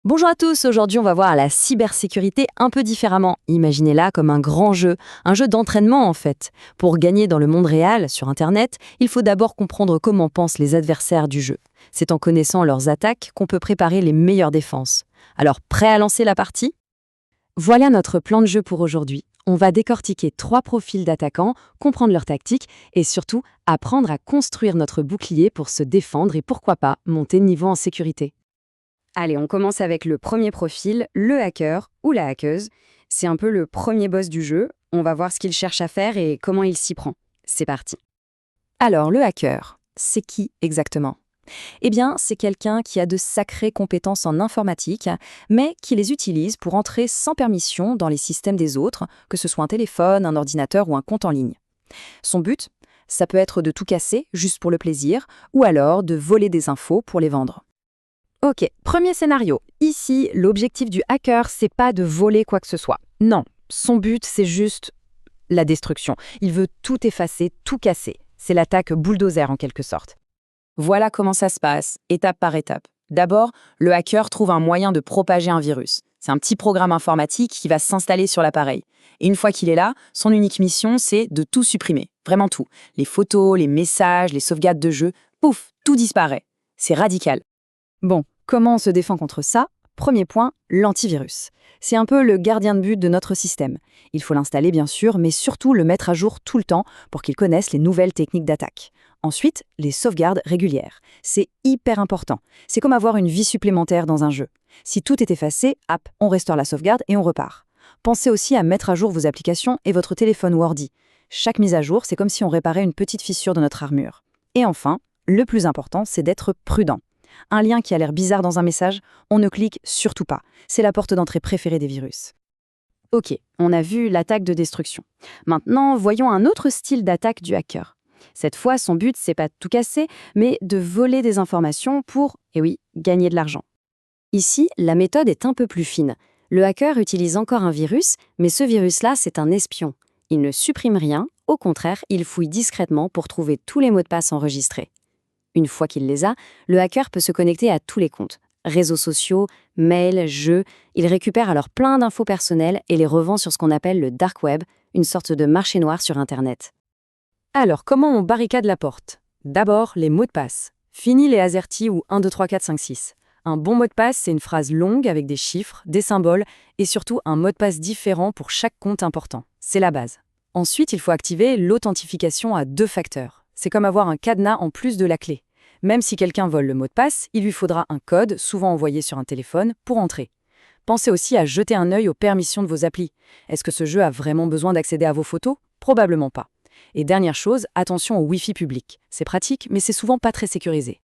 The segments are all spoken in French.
Bonjour à tous, aujourd'hui on va voir la cybersécurité un peu différemment. Imaginez-la comme un grand jeu, un jeu d'entraînement en fait. Pour gagner dans le monde réel, sur Internet, il faut d'abord comprendre comment pensent les adversaires du jeu. C'est en connaissant leurs attaques qu'on peut préparer les meilleures défenses. Alors, prêt à lancer la partie? Voilà notre plan de jeu pour aujourd'hui. On va décortiquer 3 profils d'attaquants, comprendre leurs tactiques et surtout apprendre à construire notre bouclier pour se défendre et pourquoi pas monter de niveau en sécurité. Allez, on commence avec le premier profil, le hacker ou la hackeuse. C'est un peu le premier boss du jeu. On va voir ce qu'il cherche à faire et comment il s'y prend. C'est parti. Alors, le hacker, c'est qui exactement? Eh bien, c'est quelqu'un qui a de sacrées compétences en informatique, mais qui les utilise pour entrer sans permission dans les systèmes des autres, que ce soit un téléphone, un ordinateur ou un compte en ligne. Son but, ça peut être de tout casser, juste pour le plaisir, ou alors de voler des infos pour les vendre. Ok, premier scénario. Ici, l'objectif du hacker, c'est pas de voler quoi que ce soit. Non, son but, c'est juste la destruction. Il veut tout effacer, tout casser. C'est l'attaque bulldozer en quelque sorte. Voilà comment ça se passe, étape par étape. D'abord, le hacker trouve un moyen de propager un virus. C'est un petit programme informatique qui va s'installer sur l'appareil. Et une fois qu'il est là, son unique mission, c'est de tout supprimer. Vraiment tout. Les photos, les messages, les sauvegardes de jeu, pouf, tout disparaît. C'est radical. Bon, comment on se défend contre ça? Premier point, l'antivirus. C'est un peu le gardien de but de notre système. Il faut l'installer bien sûr, mais surtout le mettre à jour tout le temps pour qu'il connaisse les nouvelles techniques d'attaque. Ensuite, les sauvegardes régulières. C'est hyper important. C'est comme avoir une vie supplémentaire dans un jeu. Si tout est effacé, hop, on restaure la sauvegarde et on repart. Pensez aussi à mettre à jour vos applications et votre téléphone ou ordi. Chaque mise à jour, c'est comme si on réparait une petite fissure de notre armure. Et enfin, le plus important, c'est d'être prudent. Un lien qui a l'air bizarre dans un message, on ne clique surtout pas. C'est la porte d'entrée préférée des virus. Ok, on a vu l'attaque de destruction. Maintenant, voyons un autre style d'attaque du hacker. Cette fois, son but, c'est pas de tout casser, mais de voler des informations pour, eh oui, gagner de l'argent. Ici, la méthode est un peu plus fine. Le hacker utilise encore un virus, mais ce virus-là, c'est un espion. Il ne supprime rien, au contraire, il fouille discrètement pour trouver tous les mots de passe enregistrés. Une fois qu'il les a, le hacker peut se connecter à tous les comptes. Réseaux sociaux, mails, jeux, il récupère alors plein d'infos personnelles et les revend sur ce qu'on appelle le dark web, une sorte de marché noir sur Internet. Alors, comment on barricade la porte? D'abord, les mots de passe. Fini les AZERTY ou 1, 2, 3, 4, 5, 6. Un bon mot de passe, c'est une phrase longue avec des chiffres, des symboles et surtout un mot de passe différent pour chaque compte important. C'est la base. Ensuite, il faut activer l'authentification à 2 facteurs. C'est comme avoir un cadenas en plus de la clé. Même si quelqu'un vole le mot de passe, il lui faudra un code, souvent envoyé sur un téléphone, pour entrer. Pensez aussi à jeter un œil aux permissions de vos applis. Est-ce que ce jeu a vraiment besoin d'accéder à vos photos? Probablement pas. Et dernière chose, attention au Wi-Fi public. C'est pratique, mais c'est souvent pas très sécurisé.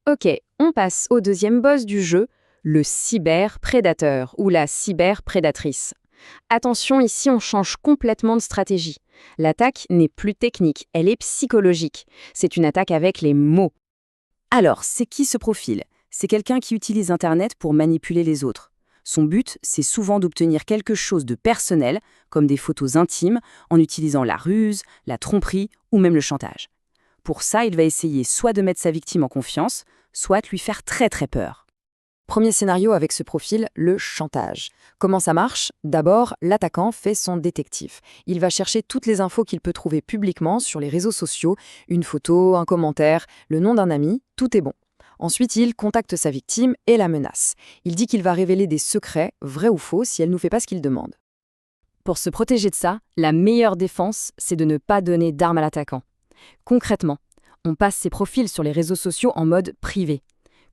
Ok, on passe au deuxième boss du jeu, le cyberprédateur ou la cyberprédatrice. Attention, ici on change complètement de stratégie. L'attaque n'est plus technique, elle est psychologique. C'est une attaque avec les mots. Alors, c'est qui ce profil? C'est quelqu'un qui utilise Internet pour manipuler les autres. Son but, c'est souvent d'obtenir quelque chose de personnel, comme des photos intimes, en utilisant la ruse, la tromperie ou même le chantage. Pour ça, il va essayer soit de mettre sa victime en confiance, soit lui faire très très peur. Premier scénario avec ce profil, le chantage. Comment ça marche? D'abord, l'attaquant fait son détective. Il va chercher toutes les infos qu'il peut trouver publiquement sur les réseaux sociaux, une photo, un commentaire, le nom d'un ami, tout est bon. Ensuite, il contacte sa victime et la menace. Il dit qu'il va révéler des secrets, vrais ou faux, si elle ne nous fait pas ce qu'il demande. Pour se protéger de ça, la meilleure défense, c'est de ne pas donner d'armes à l'attaquant. Concrètement, on passe ses profils sur les réseaux sociaux en mode privé.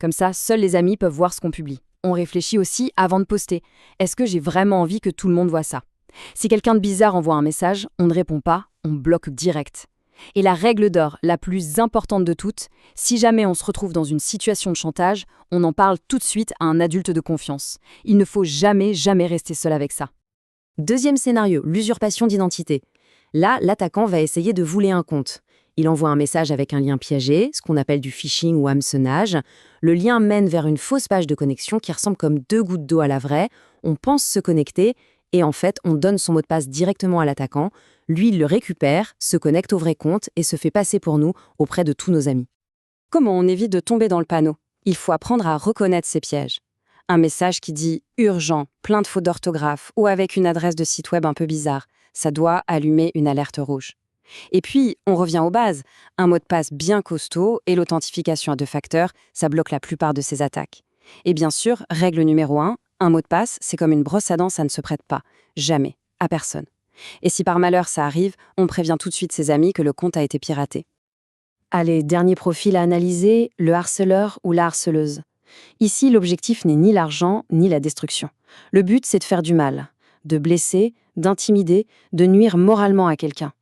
Comme ça, seuls les amis peuvent voir ce qu'on publie. On réfléchit aussi avant de poster. Est-ce que j'ai vraiment envie que tout le monde voit ça? Si quelqu'un de bizarre envoie un message, on ne répond pas, on bloque direct. Et la règle d'or, la plus importante de toutes, si jamais on se retrouve dans une situation de chantage, on en parle tout de suite à un adulte de confiance. Il ne faut jamais rester seul avec ça. Deuxième scénario, l'usurpation d'identité. Là, l'attaquant va essayer de voler un compte. Il envoie un message avec un lien piégé, ce qu'on appelle du phishing ou hameçonnage. Le lien mène vers une fausse page de connexion qui ressemble comme 2 gouttes d'eau à la vraie. On pense se connecter et en fait, on donne son mot de passe directement à l'attaquant. Lui, il le récupère, se connecte au vrai compte et se fait passer pour nous auprès de tous nos amis. Comment on évite de tomber dans le panneau? Il faut apprendre à reconnaître ces pièges. Un message qui dit urgent, plein de fautes d'orthographe ou avec une adresse de site web un peu bizarre, ça doit allumer une alerte rouge. Et puis, on revient aux bases. Un mot de passe bien costaud et l'authentification à 2 facteurs, ça bloque la plupart de ces attaques. Et bien sûr, règle numéro 1, un mot de passe, c'est comme une brosse à dents, ça ne se prête pas. Jamais. À personne. Et si par malheur ça arrive, on prévient tout de suite ses amis que le compte a été piraté. Allez, dernier profil à analyser, le harceleur ou la harceleuse. Ici, l'objectif n'est ni l'argent, ni la destruction. Le but, c'est de faire du mal, de blesser, d'intimider, de nuire moralement à quelqu'un.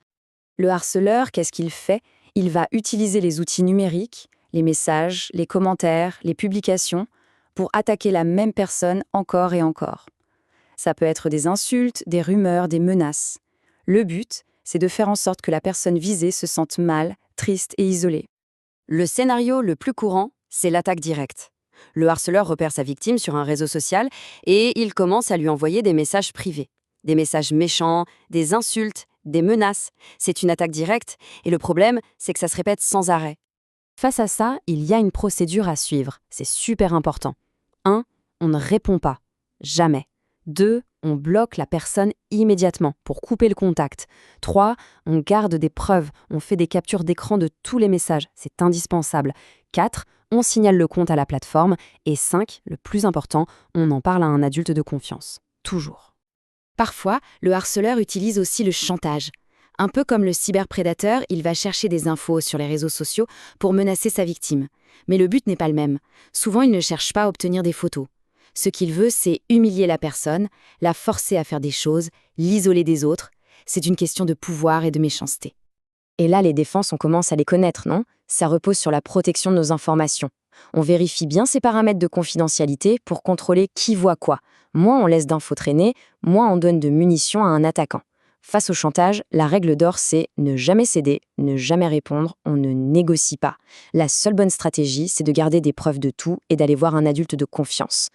Le harceleur, qu'est-ce qu'il fait? Il va utiliser les outils numériques, les messages, les commentaires, les publications, pour attaquer la même personne encore et encore. Ça peut être des insultes, des rumeurs, des menaces. Le but, c'est de faire en sorte que la personne visée se sente mal, triste et isolée. Le scénario le plus courant, c'est l'attaque directe. Le harceleur repère sa victime sur un réseau social et il commence à lui envoyer des messages privés. Des messages méchants, des insultes, des menaces. C'est une attaque directe et le problème, c'est que ça se répète sans arrêt. Face à ça, il y a une procédure à suivre. C'est super important. 1. On ne répond pas. Jamais. 2. On bloque la personne immédiatement pour couper le contact. 3. On garde des preuves. On fait des captures d'écran de tous les messages. C'est indispensable. 4. On signale le compte à la plateforme. Et 5. Le plus important, on en parle à un adulte de confiance. Toujours. Parfois, le harceleur utilise aussi le chantage. Un peu comme le cyberprédateur, il va chercher des infos sur les réseaux sociaux pour menacer sa victime. Mais le but n'est pas le même. Souvent, il ne cherche pas à obtenir des photos. Ce qu'il veut, c'est humilier la personne, la forcer à faire des choses, l'isoler des autres. C'est une question de pouvoir et de méchanceté. Et là, les défenses, on commence à les connaître, non? Ça repose sur la protection de nos informations. On vérifie bien ces paramètres de confidentialité pour contrôler qui voit quoi. Moins on laisse d'infos traîner, moins on donne de munitions à un attaquant. Face au chantage, la règle d'or, c'est ne jamais céder, ne jamais répondre, on ne négocie pas. La seule bonne stratégie, c'est de garder des preuves de tout et d'aller voir un adulte de confiance.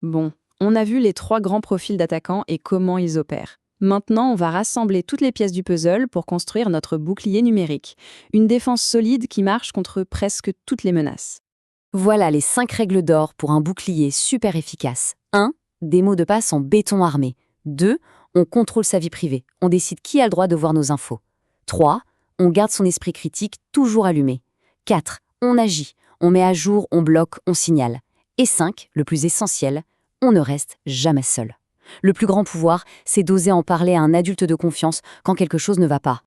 Bon, on a vu les 3 grands profils d'attaquants et comment ils opèrent. Maintenant, on va rassembler toutes les pièces du puzzle pour construire notre bouclier numérique. Une défense solide qui marche contre presque toutes les menaces. Voilà les 5 règles d'or pour un bouclier super efficace. 1. Des mots de passe en béton armé. 2. On contrôle sa vie privée. On décide qui a le droit de voir nos infos. 3. On garde son esprit critique toujours allumé. 4. On agit. On met à jour, on bloque, on signale. Et 5. Le plus essentiel, on ne reste jamais seul. Le plus grand pouvoir, c'est d'oser en parler à un adulte de confiance quand quelque chose ne va pas.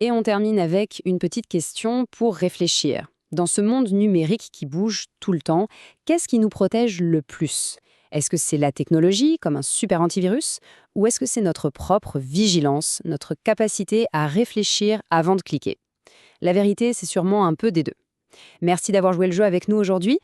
Et on termine avec une petite question pour réfléchir. Dans ce monde numérique qui bouge tout le temps, qu'est-ce qui nous protège le plus? Est-ce que c'est la technologie, comme un super antivirus, ou est-ce que c'est notre propre vigilance, notre capacité à réfléchir avant de cliquer? La vérité, c'est sûrement un peu des deux. Merci d'avoir joué le jeu avec nous aujourd'hui.